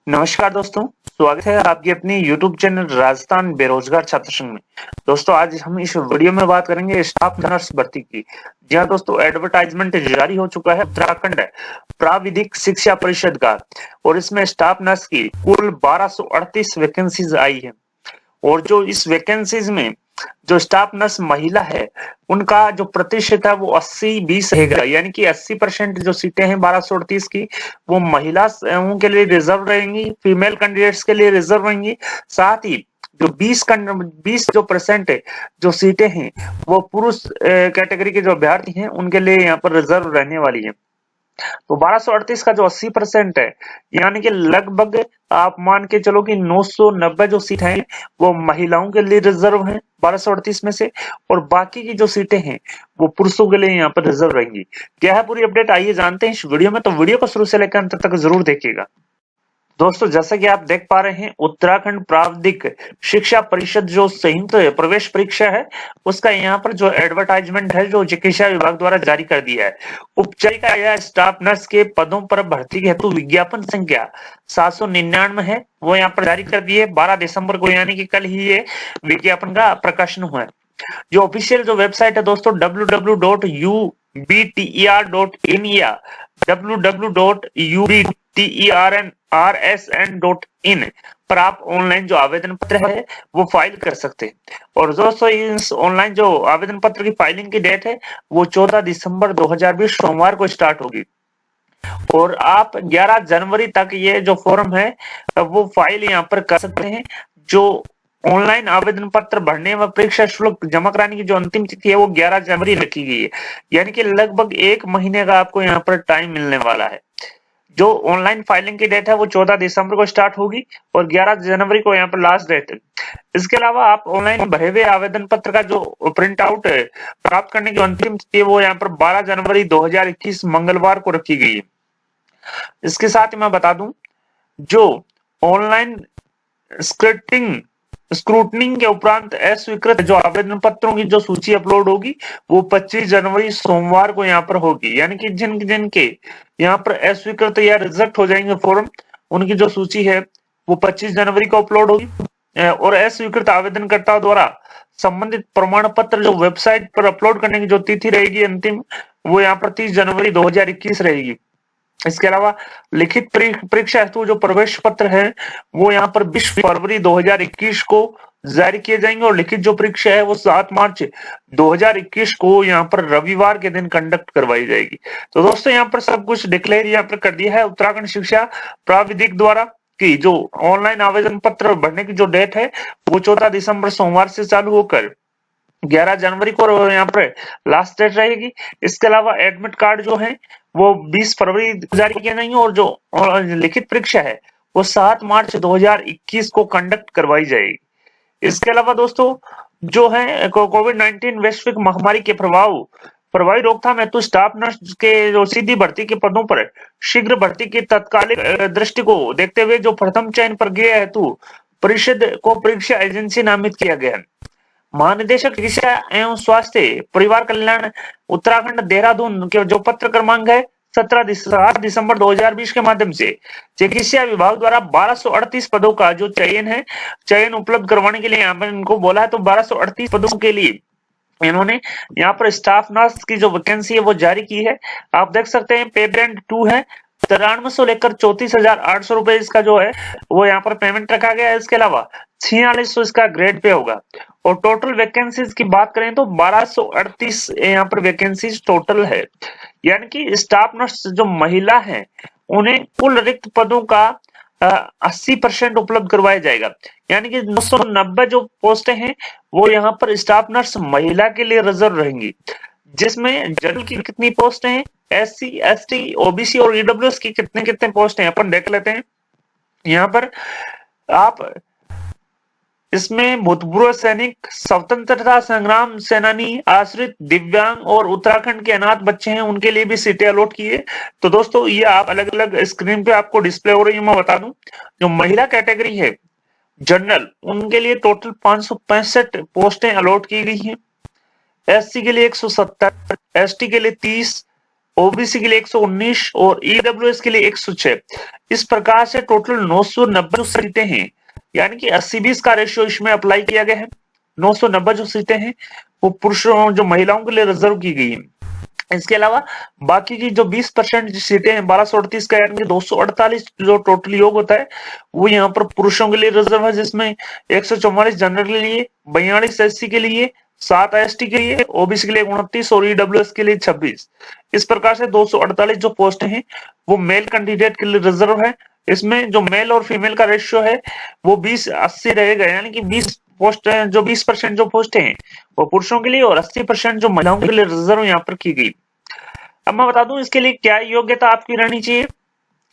नमस्कार दोस्तों, स्वागत है आपकी अपनी यूट्यूब चैनल राजस्थान बेरोजगार छात्र संघ में। दोस्तों आज हम इस वीडियो में बात करेंगे स्टाफ नर्स भर्ती की। जी हाँ दोस्तों, एडवर्टाइजमेंट जारी हो चुका है उत्तराखंड प्राविधिक शिक्षा परिषद का, और इसमें स्टाफ नर्स की कुल 1238 वैकेंसीज आई है। और जो इस वैकेंसीज में जो स्टाफ नर्स महिला है उनका जो प्रतिशत है वो 80-20 रहेगा, यानी कि 80% जो सीटें हैं 1238 की वो महिलाओं के लिए रिजर्व रहेंगी, फीमेल कैंडिडेट्स के लिए रिजर्व रहेंगी। साथ ही जो 20 जो परसेंट जो सीटें हैं वो पुरुष कैटेगरी के जो अभ्यर्थी हैं उनके लिए यहाँ पर रिजर्व रहने वाली है। तो 1238 का जो 80% है, यानी कि लगभग आप मान के चलो कि 990 जो सीट है वो महिलाओं के लिए रिजर्व है 1238 में से, और बाकी की जो सीटें हैं वो पुरुषों के लिए यहाँ पर रिजर्व रहेंगी। क्या है पूरी अपडेट, आइए जानते हैं इस वीडियो में। तो वीडियो को शुरू से लेकर अंत तक जरूर देखिएगा। दोस्तों जैसा कि आप देख पा रहे हैं, उत्तराखंड प्राविधिक शिक्षा परिषद जो संयुक्त प्रवेश परीक्षा है उसका यहाँ पर जो एडवर्टाइजमेंट है जो चिकित्सा विभाग द्वारा जारी कर दिया है। उपचारिका या स्टाफ नर्स के पदों पर भर्ती हेतु विज्ञापन संख्या 799 है, वो यहाँ पर जारी कर दी है 12 दिसंबर को, यानी कि कल ही ये विज्ञापन का प्रकाशन हुआ है। जो ऑफिशियल जो वेबसाइट है दोस्तों www.ubter.in या www.ubtersn.in पर आप ऑनलाइन जो आवेदन पत्र है वो फाइल कर सकते हैं। और दोस्तों इस ऑनलाइन जो आवेदन पत्र की फाइलिंग की डेट है वो 14 दिसंबर 2020 सोमवार को स्टार्ट होगी, और आप 11 जनवरी तक ये जो फॉर्म है वो फाइल यहाँ पर कर सकते हैं। जो ऑनलाइन आवेदन पत्र भरने व परीक्षा शुल्क जमा कराने की जो अंतिम तिथि है वो 11 जनवरी रखी गई है, यानी कि लगभग 1 महीने का आपको यहाँ पर टाइम मिलने वाला है। जो ऑनलाइन फाइलिंग की डेट है वो 14 दिसंबर को स्टार्ट होगी और 11 जनवरी को यहाँ पर लास्ट डेट है। इसके अलावा आप ऑनलाइन भरे हुए आवेदन पत्र का जो प्रिंट आउट प्राप्त करने की अंतिम तिथि है वो यहाँ पर 12 जनवरी 2021 मंगलवार को रखी गई है। इसके साथ ही मैं बता दूं, जो ऑनलाइन स्क्रूटनिंग के उपरांत अस्वीकृत जो आवेदन पत्रों की जो सूची अपलोड होगी वो 25 जनवरी सोमवार को यहाँ पर होगी, यानी कि जिनके यहाँ पर अस्वीकृत या रिजेक्ट हो जाएंगे फॉर्म उनकी जो सूची है वो 25 जनवरी को अपलोड होगी। और अस्वीकृत आवेदनकर्ताओं द्वारा संबंधित प्रमाण पत्र जो वेबसाइट पर अपलोड करने की जो तिथि रहेगी अंतिम वो यहाँ पर 30 जनवरी 2021 रहेगी। इसके अलावा लिखित परीक्षा हेतु जो प्रवेश पत्र है वो यहाँ पर 20 फरवरी 2021 को जारी किए जाएंगे, और लिखित जो परीक्षा है वो 7 मार्च 2021 को यहाँ पर रविवार के दिन कंडक्ट करवाई जाएगी। तो दोस्तों यहाँ पर सब कुछ डिक्लेयर यहाँ पर कर दिया है उत्तराखंड शिक्षा प्राविधिक द्वारा कि जो ऑनलाइन आवेदन पत्र भरने की जो डेट है वो 14 दिसंबर सोमवार से चालू होकर 11 जनवरी को यहाँ पर लास्ट डेट रहेगी। इसके अलावा एडमिट कार्ड जो है वो 20 फरवरी जारी किए जाएंगे, और जो लिखित परीक्षा है वो 7 मार्च 2021 को कंडक्ट करवाई जाएगी। इसके अलावा दोस्तों जो है कोविड-19 वैश्विक महामारी के प्रभावी रोकथाम हेतु स्टाफ नर्स के जो सीधी भर्ती के पदों पर शीघ्र भर्ती की तत्कालिक दृष्टि को देखते हुए जो प्रथम चयन प्रक्रिया हेतु परिषद को परीक्षा एजेंसी नामित किया गया है। महानिदेशक चिकित्सा एवं स्वास्थ्य परिवार कल्याण उत्तराखंड देहरादून के जो पत्र क्रमांक है 7 दिसंबर 2020 के माध्यम से चिकित्सा विभाग द्वारा 1238 पदों का जो चयन उपलब्ध करवाने के लिए यहाँ पर इनको बोला है। तो 1238 पदों के लिए इन्होंने यहाँ पर स्टाफ नर्स की जो वैकेंसी है वो जारी की है। आप देख सकते हैं पे बैंड 2 है, 9300 लेकर 34,800 रुपए इसका जो है वो यहाँ पर पेमेंट रखा गया है। इसके अलावा 4600 इसका ग्रेड पे होगा। और टोटल वैकेंसीज की बात करें तो 1238 यहाँ पर वैकेंसीज टोटल है, यानी कि स्टाफ नर्स जो महिला है उन्हें कुल रिक्त पदों का 80% उपलब्ध करवाया जाएगा, यानी कि 990 जो पोस्टें हैं वो यहाँ पर स्टाफ नर्स महिला के लिए रिजर्व रहेंगी, जिसमें जनरल की कितनी पोस्ट हैं, SC, ST, OBC और EWS की कितने कितने पोस्ट हैं अपन देख लेते हैं। यहाँ पर आप इसमें भूतपूर्व सैनिक, स्वतंत्रता संग्राम सेनानी, आश्रित, दिव्यांग और उत्तराखंड के अनाथ बच्चे हैं उनके लिए भी सीटें अलॉट की है। तो दोस्तों ये आप अलग अलग स्क्रीन पे आपको डिस्प्ले हो रही है। मैं बता दूं, जो महिला कैटेगरी है जनरल उनके लिए टोटल 565 पोस्टें अलॉट की गई हैं, SC के लिए 170, ST के लिए 30, ओबीसी के लिए 119 और ईडब्ल्यूएस के लिए 106। इस प्रकार से टोटल 990 सीटें हैं, यानी कि 80-20 का रेशियो इसमें अप्लाई किया गया है। 990 जो सीटें हैं वो पुरुषों जो महिलाओं के लिए रिजर्व की गई है। इसके अलावा बाकी की जो 20% सीटें हैं 1238 का, यानी कि 248 जो टोटल योग होता है वो यहाँ पर पुरुषों के लिए रिजर्व है, जिसमें 144 जनरल के लिए, 42 एससी के लिए, 7 एसटी के लिए, ओबीसी के लिए 29 और ईडब्ल्यूएस के लिए 26। इस प्रकार से 248 जो पोस्ट हैं वो मेल कैंडिडेट के लिए रिजर्व है। इसमें जो मेल और फीमेल का रेशियो है वो 20-80 रहेगा, यानी कि 20 पोस्ट जो 20% जो पोस्ट हैं वो पुरुषों के लिए और 80% जो महिलाओं के लिए रिजर्व यहाँ पर की गई। अब मैं बता दूं इसके लिए क्या योग्यता आपकी रहनी चाहिए।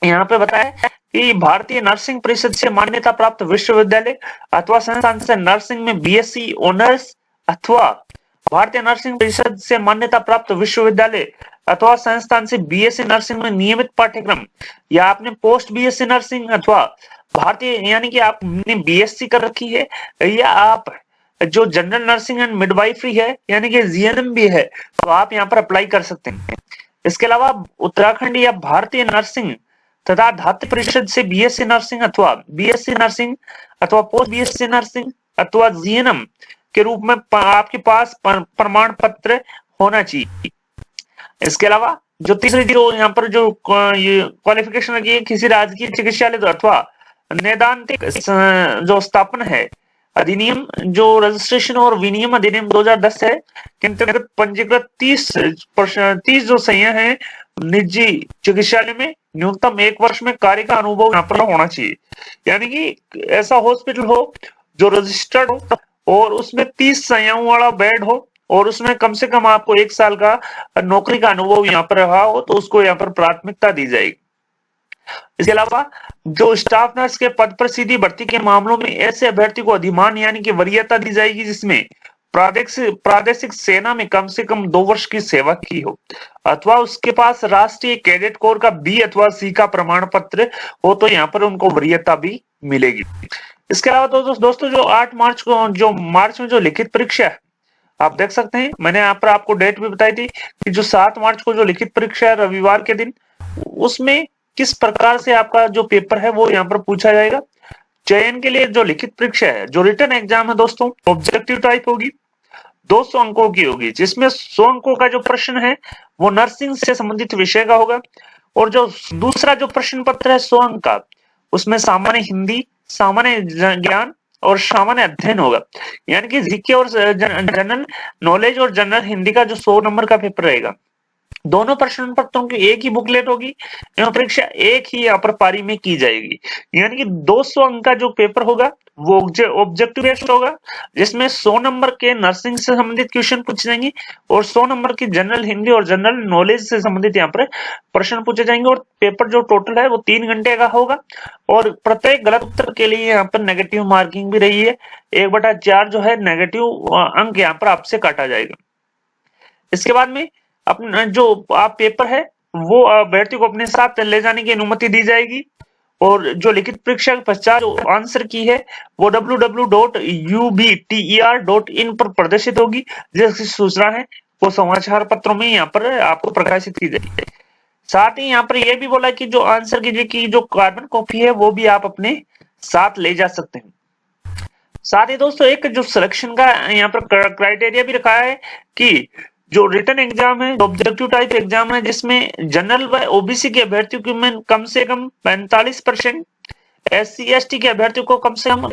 यहाँ पे बताया कि भारतीय नर्सिंग परिषद से मान्यता प्राप्त विश्वविद्यालय अथवा संस्थान से नर्सिंग में बीएससी ऑनर्स अथवा भारतीय नर्सिंग परिषद से मान्यता प्राप्त विश्वविद्यालय अथवा संस्थान से बीएससी नर्सिंग में नियमित पाठ्यक्रम, या आपने पोस्ट बीएससी नर्सिंग अथवा भारतीय यानी कि आपने बीएससी कर रखी है, या आप जो जनरल नर्सिंग एंड मिडवाइफरी है यानी कि जीएनएम भी है, तो आप यहाँ पर अप्लाई कर सकते हैं। इसके अलावा उत्तराखंड या भारतीय नर्सिंग तथा धात्र परिषद से बीएससी नर्सिंग अथवा बीएससी नर्सिंग अथवा पोस्ट बीएससी नर्सिंग अथवा जीएनएम के रूप में आपके पास प्रमाण पत्र होना चाहिए। इसके अलावा जो तीसरी जो यहाँ पर जो क्वालिफिकेशन रखी है, किसी राजकीय चिकित्सालय अथवा नैदांतिक जो स्थापना है अधिनियम जो रजिस्ट्रेशन और विनियम अधिनियम 2010 है के अंतर्गत पंजीकृत 30 जो संज्ञा है निजी चिकित्सालय में न्यूनतम 1 वर्ष में कार्य का अनुभव यहाँ पर होना चाहिए, यानी कि ऐसा हॉस्पिटल हो जो रजिस्टर्ड हो और उसमें 30 संज्ञाओं वाला बेड हो और उसमें कम से कम आपको 1 साल का नौकरी का अनुभव यहाँ पर रहा हो, तो उसको यहाँ पर प्राथमिकता दी जाएगी। इसके अलावा जो स्टाफ नर्स के पद पर सीधी भर्ती के मामलों में ऐसे अभ्यर्थी को अधिमान यानी कि वरीयता दी जाएगी जिसमें प्रादेशिक सेना में कम से कम 2 वर्ष की सेवा की हो अथवा उसके पास राष्ट्रीय कैडेट कोर का बी अथवा सी का प्रमाण पत्र हो, तो यहाँ पर उनको वरीयता भी मिलेगी। इसके अलावा दोस्तों जो 8 मार्च को जो मार्च में जो लिखित परीक्षा है आप देख सकते हैं, मैंने यहाँ पर आपको डेट भी बताई थी कि जो 7 मार्च को जो लिखित परीक्षा है रविवार के दिन, उसमें किस प्रकार से आपका जो पेपर है वो यहाँ पर पूछा जाएगा। चयन के लिए जो लिखित परीक्षा है, जो रिटन एग्जाम है दोस्तों, ऑब्जेक्टिव टाइप होगी, 200 अंकों की होगी, जिसमें 100 अंकों का जो प्रश्न है वो नर्सिंग से संबंधित विषय का होगा और जो दूसरा जो प्रश्न पत्र है 100 अंक का, उसमें सामान्य हिंदी, सामान्य ज्ञान और सामान्य अध्ययन होगा, यानी कि जीके और जनरल नॉलेज और जनरल हिंदी का जो 100 नंबर का पेपर रहेगा। दोनों प्रश्न पत्रों की एक ही बुकलेट होगी एवं परीक्षा एक ही यहाँ पर पारी में की जाएगी, यानी कि 200 अंक का जो पेपर होगा वो ऑब्जेक्टिव बेस्ड होगा, जिसमें 100 नंबर के नर्सिंग से संबंधित क्वेश्चन पूछे जाएंगे और 100 नंबर की जनरल हिंदी और जनरल नॉलेज से संबंधित यहाँ पर प्रश्न पूछे जाएंगे। और पेपर जो टोटल है वो 3 घंटे का होगा और प्रत्येक गलत उत्तर के लिए यहाँ पर नेगेटिव मार्किंग भी रही है, 1/4 जो है नेगेटिव अंक यहाँ पर आपसे काटा जाएगा। इसके बाद में अपना जो आप पेपर है वो अभ्यर्थी को अपने साथ ले जाने की अनुमति दी जाएगी और जो लिखित परीक्षा के पश्चात जो आंसर की है वो www.ubter.in पर प्रदर्शित होगी, जिसकी सूचना है वो समाचार पत्रों में यहाँ पर आपको प्रकाशित की जाएगी। साथ ही यहाँ पर यह भी बोला कि जो आंसर की जो कार्बन कॉपी है वो भी आप अपने साथ ले जा सकते हैं। साथ ही दोस्तों एक जो सिलेक्शन का यहाँ पर क्राइटेरिया भी रखा है कि जो रिटन एग्जाम है ऑब्जेक्टिव टाइप एग्जाम है, जिसमें जनरल व ओबीसी के अभ्यर्थियों की में कम से कम 45%, एससी एसटी के अभ्यर्थियों को कम से कम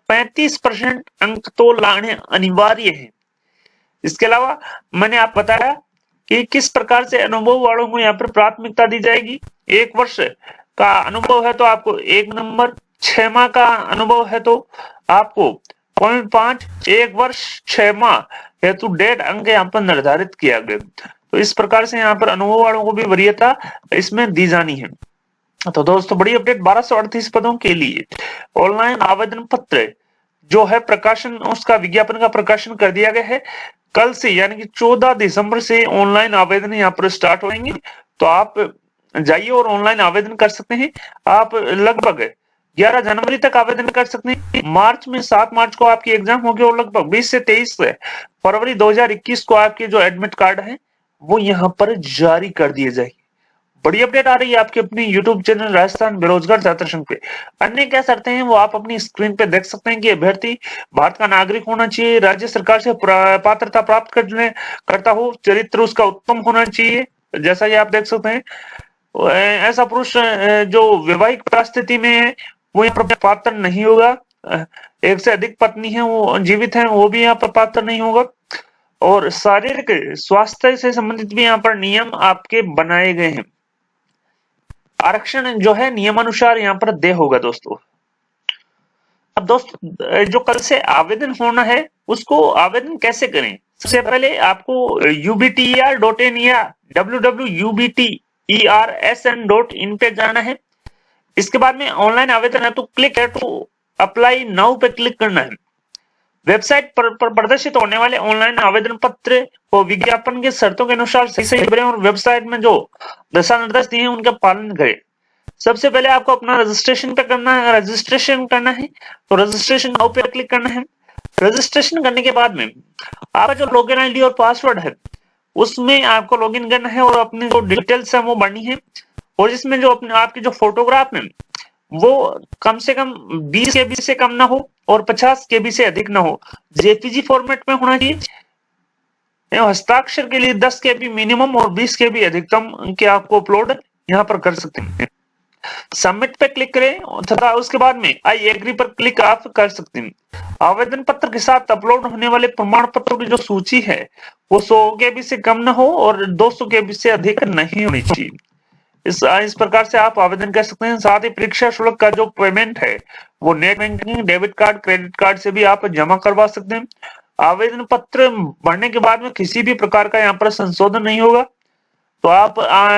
35% अंक तो लाने अनिवार्य है। इसके अलावा मैंने आप बताया कि किस प्रकार से अनुभव वालों को यहाँ पर प्राथमिकता दी जाएगी। 1 वर्ष का अनुभव है तो आपको 1 नंबर, 6 माह का अनुभव है तो आपको 0.5, 1 वर्ष 6 माह हेतु 1.5 अंक यहाँ पर निर्धारित किया गया। तो इस प्रकार से यहाँ पर अनुभव वालों को भी वरीयता इसमें दी जानी है। तो दोस्तों बड़ी अपडेट, 1238 पदों के लिए ऑनलाइन आवेदन पत्र जो है प्रकाशन, उसका विज्ञापन का प्रकाशन कर दिया गया है। कल से यानी कि 14 दिसंबर से ऑनलाइन आवेदन यहाँ पर स्टार्ट होंगे, तो आप जाइए और ऑनलाइन आवेदन कर सकते हैं। आप लगभग 11 जनवरी तक आवेदन कर सकते हैं। मार्च में 7 मार्च को आपकी एग्जाम होगी और लगभग 20 से 23 फरवरी 2021 को आपके जो एडमिट कार्ड है वो यहाँ पर जारी कर दिए जाएंगे। बड़ी अपडेट आ रही है आपके अपनी यूट्यूब चैनल राजस्थान बेरोजगार छात्र संघ पे। अन्य क्या शर्तें हैं वो आप अपनी स्क्रीन पे देख सकते हैं कि अभ्यर्थी भारत का नागरिक होना चाहिए, राज्य सरकार से पात्रता प्राप्त करता हो, चरित्र उसका उत्तम होना चाहिए, जैसा कि आप देख सकते हैं। ऐसा पुरुष जो वैवाहिक परिस्थिति में है वो यहाँ पर पात्र नहीं होगा। एक से अधिक पत्नी है वो जीवित है वो भी यहाँ पर पात्र नहीं होगा। और शारीरिक स्वास्थ्य से संबंधित भी यहाँ पर नियम आपके बनाए गए हैं। आरक्षण जो है नियमानुसार यहाँ पर दे होगा दोस्तों। अब दोस्तों जो कल से आवेदन होना है उसको आवेदन कैसे करें? सबसे पहले आपको ubter.in या www.ubtersn.in पे जाना है। इसके बाद में ऑनलाइन आवेदन है तो क्लिक है टू अप्लाई नाउ पे क्लिक करना है। वेबसाइट पर प्रदर्शित होने वाले ऑनलाइन आवेदन पत्र को विज्ञापन के शर्तों के अनुसार सही भरें और वेबसाइट में जो दिशा निर्देश दिए हैं उनका पालन करें। सबसे पहले आपको अपना रजिस्ट्रेशन करना है तो रजिस्ट्रेशन नाउ पे क्लिक करना है। रजिस्ट्रेशन करने के बाद में आपका जो लॉगिन आईडी और पासवर्ड है उसमें आपको लॉगिन करना है और अपनी जो डिटेल्स है वो भरनी है। और इसमें जो अपने आपकी जो फोटोग्राफ है वो कम से कम 20 KB से कम ना हो और 50 KB से अधिक ना हो, जेपीजी फॉर्मेट में होना चाहिए। हस्ताक्षर के लिए 10 KB मिनिमम और 20 KB अधिकतम के आपको अपलोड यहाँ पर कर सकते हैं। सबमिट पे क्लिक करें तथा उसके बाद में आई एग्री पर क्लिक आप कर सकते हैं। आवेदन पत्र के साथ अपलोड होने वाले प्रमाण पत्रों की जो सूची है वो 100 KB से कम न हो और 200 KB से अधिक नहीं होनी चाहिए। इस प्रकार से आप आवेदन कर सकते हैं। साथ ही परीक्षा शुल्क का जो पेमेंट है वो net banking, debit card, credit card से भी आप जमा करवा सकते हैं। आवेदन पत्र भरने के बाद में किसी भी प्रकार का यहाँ पर संशोधन नहीं होगा। तो आप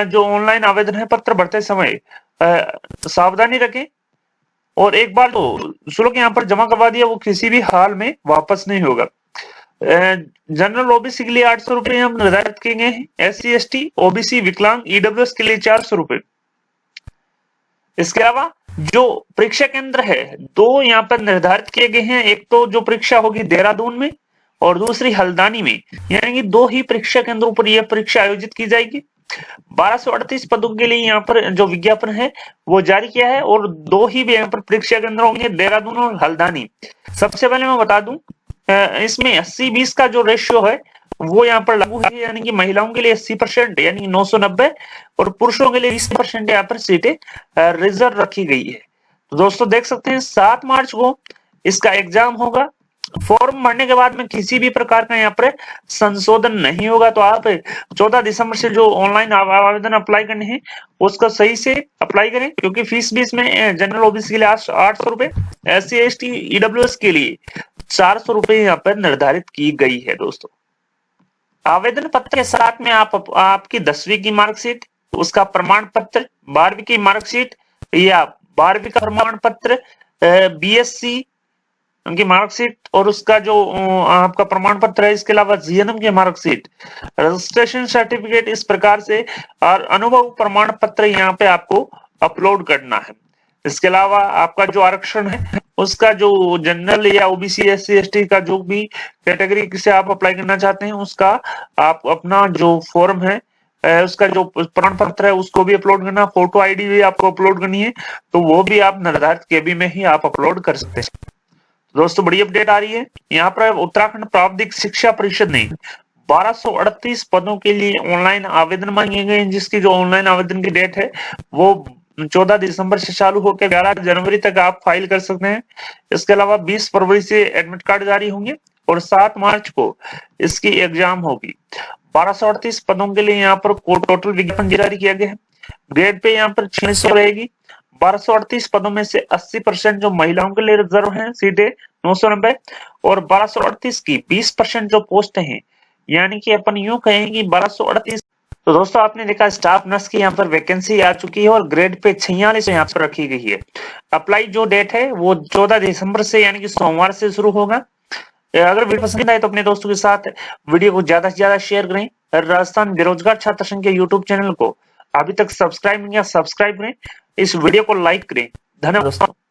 जो ऑनलाइन आवेदन है पत्र भरते समय सावधानी रखें और एक बार तो शुल्क यहाँ पर जमा करवा दिया वो किसी भी हाल में वापस नहीं होगा। जनरल ओबीसी के लिए 800 रुपए हम निर्धारित किए गए हैं। SC ST OBC विकलांग EWS के लिए 400 रुपए। इसके अलावा जो परीक्षा केंद्र है दो यहाँ पर निर्धारित किए गए हैं। एक तो जो परीक्षा होगी देहरादून में और दूसरी हल्द्वानी में, यानी कि 2 ही परीक्षा केंद्रों पर यह परीक्षा आयोजित की जाएगी। 1238 पदों के लिए यहाँ पर जो विज्ञापन है वो जारी किया है और 2 ही यहाँ पर परीक्षा केंद्र होंगे, देहरादून और हल्द्वानी। सबसे पहले मैं बता दूं इसमें 80-20 का जो रेशियो है वो यहाँ पर लागू है, यानी कि महिलाओं के लिए 80% यानी 990 और पुरुषों के लिए 20% यहाँ पर सीटें रिजर्व रखी गई है। तो दोस्तों देख सकते हैं 7 मार्च को इसका एग्जाम होगा। फॉर्म भरने के बाद में किसी भी प्रकार का यहाँ पर संशोधन नहीं होगा। तो आप 14 दिसंबर से जो ऑनलाइन आवेदन अप्लाई करने हैं उसका सही से अप्लाई करें, क्योंकि फीस भी इसमें जनरल ओबीसी के लिए 800 रुपए, SC ST EWS के लिए 400 रुपए यहाँ पर निर्धारित की गई है। दोस्तों आवेदन पत्र के साथ में आपकी 10वीं की मार्कशीट, उसका प्रमाण पत्र, 12वीं की मार्कशीट या 12वीं का प्रमाण पत्र, BSc उनकी मार्कशीट और उसका जो आपका प्रमाण पत्र है, इसके अलावा GNM की मार्कशीट, रजिस्ट्रेशन सर्टिफिकेट, इस प्रकार से और अनुभव प्रमाण पत्र यहाँ पे आपको अपलोड करना है। इसके अलावा आपका जो आरक्षण है उसका जो जनरल या OBC SC ST का जो भी कैटेगरी से आप अप्लाई करना चाहते हैं उसका आप अपना जो फॉर्म है उसका जो प्रमाण पत्र है उसको भी अपलोड करना, फोटो ID भी आपको अपलोड करनी है। तो वो भी आप निर्धारित KB में ही आप अपलोड कर सकते हैं। दोस्तों बड़ी अपडेट आ रही है यहाँ पर उत्तराखंड प्राविधिक शिक्षा परिषद ने 1238 पदों के लिए ऑनलाइन आवेदन मांगे गए हैं, जिसकी जो ऑनलाइन आवेदन की डेट है वो 14 दिसंबर से चालू होकर 11 जनवरी तक आप फाइल कर सकते हैं। इसके अलावा 20 फरवरी से एडमिट कार्ड जारी होंगे और 7 मार्च को इसकी एग्जाम होगी। 1238 पदों के लिए यहाँ पर टोटल विज्ञापन जारी किया गया है। ग्रेड पे यहाँ पर 600 रहेगी। 1238 पदों में से 80% जो महिलाओं के लिए रिजर्व हैं सीटें 990 और 1238 की 20% जो पोस्ट हैं, यानी कि अपन यूं कहें कि 1238। तो दोस्तों आपने देखा स्टाफ नर्स की यहाँ पर वैकेंसी आ चुकी है और ग्रेड पे 46 यहाँ पर रखी गई है। अप्लाई जो डेट है वो 14 दिसंबर से यानी कि सोमवार से शुरू होगा। अगर वीडियो पसंद आए तो अपने दोस्तों के साथ वीडियो को ज्यादा से ज्यादा शेयर करें। राजस्थान बेरोजगार छात्र संघ के यूट्यूब चैनल को अभी तक सब्सक्राइब नहीं किया, सब्सक्राइब करें। इस वीडियो को लाइक करें। धन्यवाद दोस्तों।